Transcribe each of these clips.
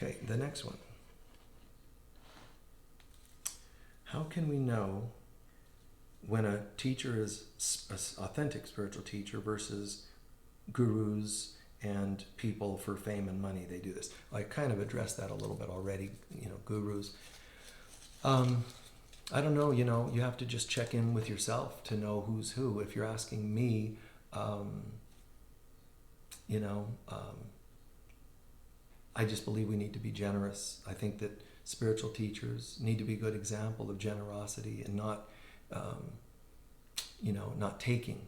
Okay, the next one. How can we know when a teacher is an authentic spiritual teacher versus gurus and people for fame and money? They do this. I kind of addressed that a little bit already, gurus. I don't know, you have to just check in with yourself to know who's who. If you're asking me, I just believe we need to be generous. I think that spiritual teachers need to be a good example of generosity and not taking.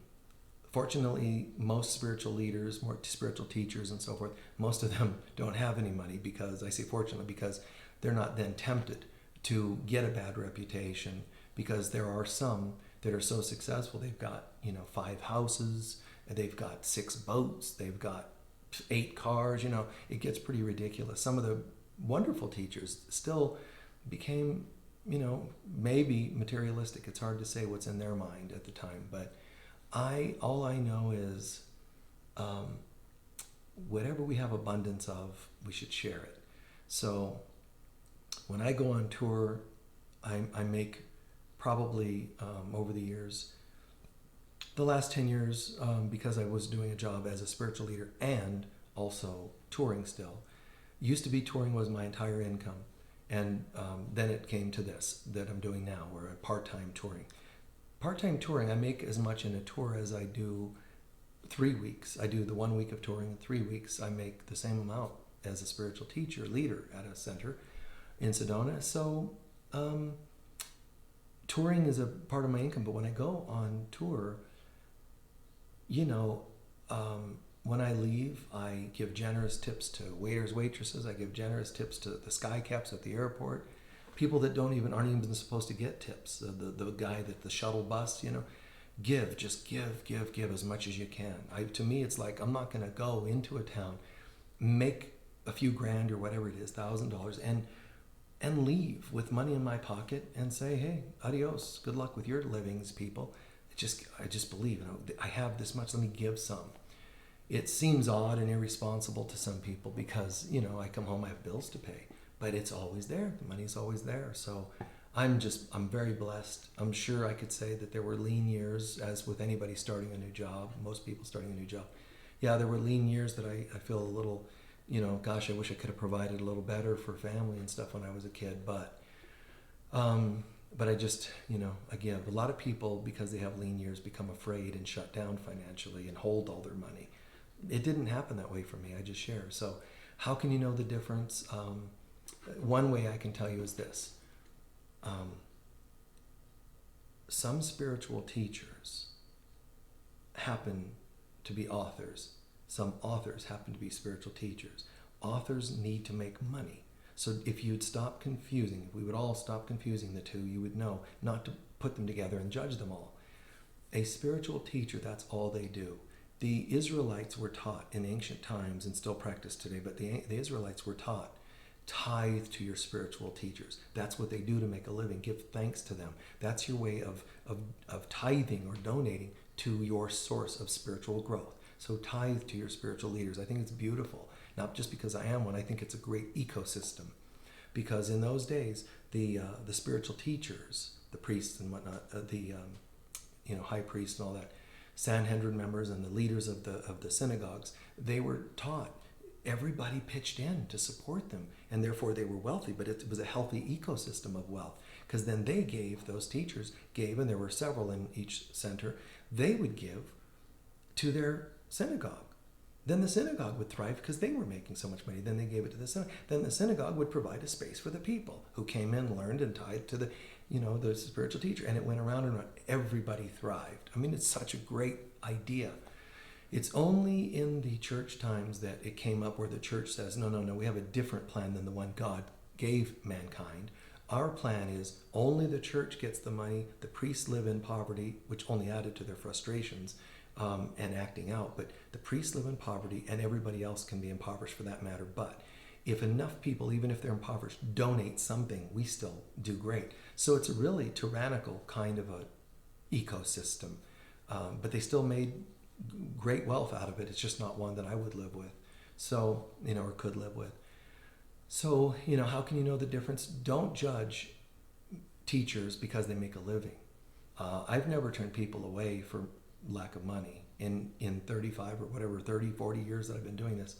Fortunately, most spiritual leaders, more spiritual teachers and so forth, most of them don't have any money because, I say fortunately, because they're not then tempted to get a bad reputation, because there are some that are so successful. They've got, 5 houses, they've got 6 boats, they've got 8 cars, it gets pretty ridiculous. Some of the wonderful teachers still became, maybe materialistic. It's hard to say what's in their mind at the time, but all I know is whatever we have abundance of, we should share it. So when I go on tour, I make probably over the years, the last 10 years, because I was doing a job as a spiritual leader and also touring still. Used to be touring was my entire income. And then it came to this that I'm doing now, where I'm part-time touring. Part-time touring, I make as much in a tour as I do 3 weeks. I do the 1 week of touring. In 3 weeks, I make the same amount as a spiritual teacher, leader at a center in Sedona. So touring is a part of my income. But when I go on tour, when I leave, I give generous tips to waiters, waitresses. I give generous tips to the sky caps at the airport. People that aren't even supposed to get tips. The guy that the shuttle bus, just give as much as you can. To me, it's like, I'm not going to go into a town, make a few grand or whatever it is, $1,000, and leave with money in my pocket and say, hey, adios, good luck with your livings, people. I just believe, I have this much, let me give some. It seems odd and irresponsible to some people because, I come home, I have bills to pay, but it's always there. The money's always there. So I'm very blessed. I'm sure I could say that there were lean years, as with anybody starting a new job, most people starting a new job. Yeah, there were lean years that I feel a little, gosh, I wish I could have provided a little better for family and stuff when I was a kid, but I just, I give. A lot of people, because they have lean years, become afraid and shut down financially and hold all their money. It didn't happen that way for me. I just share. So how can you know the difference? One way I can tell you is this. Some spiritual teachers happen to be authors. Some authors happen to be spiritual teachers. Authors need to make money. So if we would all stop confusing the two, you would know not to put them together and judge them all. A spiritual teacher, that's all they do. The Israelites were taught in ancient times and still practiced today, but the Israelites were taught, tithe to your spiritual teachers. That's what they do to make a living. Give thanks to them. That's your way of tithing or donating to your source of spiritual growth. So tithe to your spiritual leaders. I think it's beautiful. Not just because I am one, I think it's a great ecosystem. Because in those days, the spiritual teachers, the priests and whatnot, high priests and all that, Sanhedrin members and the leaders of the synagogues, they were taught. Everybody pitched in to support them, and therefore they were wealthy, but it was a healthy ecosystem of wealth. Because then those teachers gave, and there were several in each center, they would give to their synagogue. Then the synagogue would thrive because they were making so much money. Then they gave it to the synagogue. Then the synagogue would provide a space for the people who came in, learned, and tithed to the spiritual teacher. And it went around and around. Everybody thrived. I mean, it's such a great idea. It's only in the church times that it came up where the church says, no, we have a different plan than the one God gave mankind. Our plan is only the church gets the money. The priests live in poverty, which only added to their frustrations. And acting out, but the priests live in poverty and everybody else can be impoverished for that matter. But if enough people, even if they're impoverished, donate something, we still do great. So it's a really tyrannical kind of a ecosystem, but they still made great wealth out of it. It's just not one that I would live with, or could live with. So, how can you know the difference? Don't judge teachers because they make a living. I've never turned people away for lack of money in 35 or whatever, 30, 40 years that I've been doing this.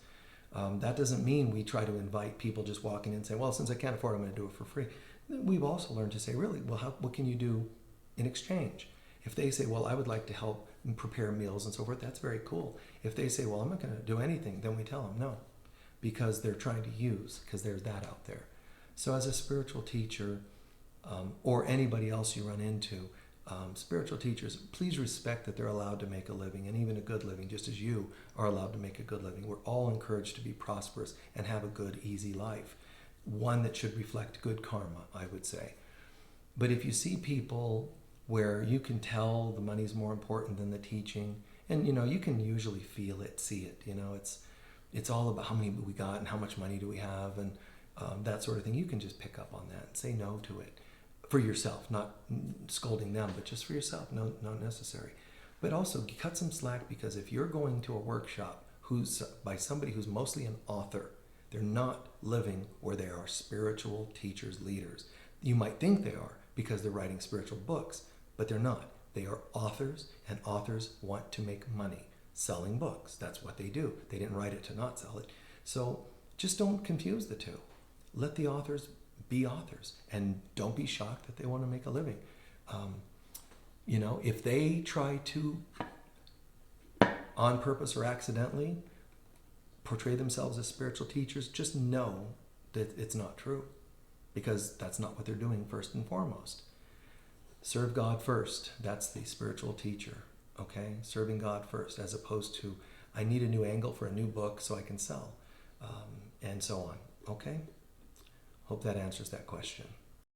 That doesn't mean we try to invite people just walking in and say, well, since I can't afford it, I'm going to do it for free. We've also learned to say, really, well, what can you do in exchange? If they say, well, I would like to help and prepare meals and so forth, that's very cool. If they say, well, I'm not going to do anything, then we tell them no, because they're trying to use, because there's that out there. So as a spiritual teacher, or anybody else you run into, spiritual teachers, please respect that they're allowed to make a living, and even a good living, just as you are allowed to make a good living. We're all encouraged to be prosperous and have a good, easy life, one that should reflect good karma, I would say. But if you see people where you can tell the money's more important than the teaching, and you can usually feel it, see it, it's all about how many we got and how much money do we have, and that sort of thing. You can just pick up on that and say no to it. For yourself, not scolding them, but just for yourself, no, not necessary. But also cut some slack, because if you're going to a workshop who's by somebody who's mostly an author, they're not living where they are spiritual teachers, leaders. You might think they are because they're writing spiritual books, but they're not. They are authors, and authors want to make money selling books. That's what they do. They didn't write it to not sell it. So just don't confuse the two. Let the authors be authors, and don't be shocked that they want to make a living. If they try to, on purpose or accidentally, portray themselves as spiritual teachers, just know that it's not true, because that's not what they're doing first and foremost. Serve God first. That's the spiritual teacher, okay? Serving God first, as opposed to, I need a new angle for a new book so I can sell, and so on, okay? Hope that answers that question.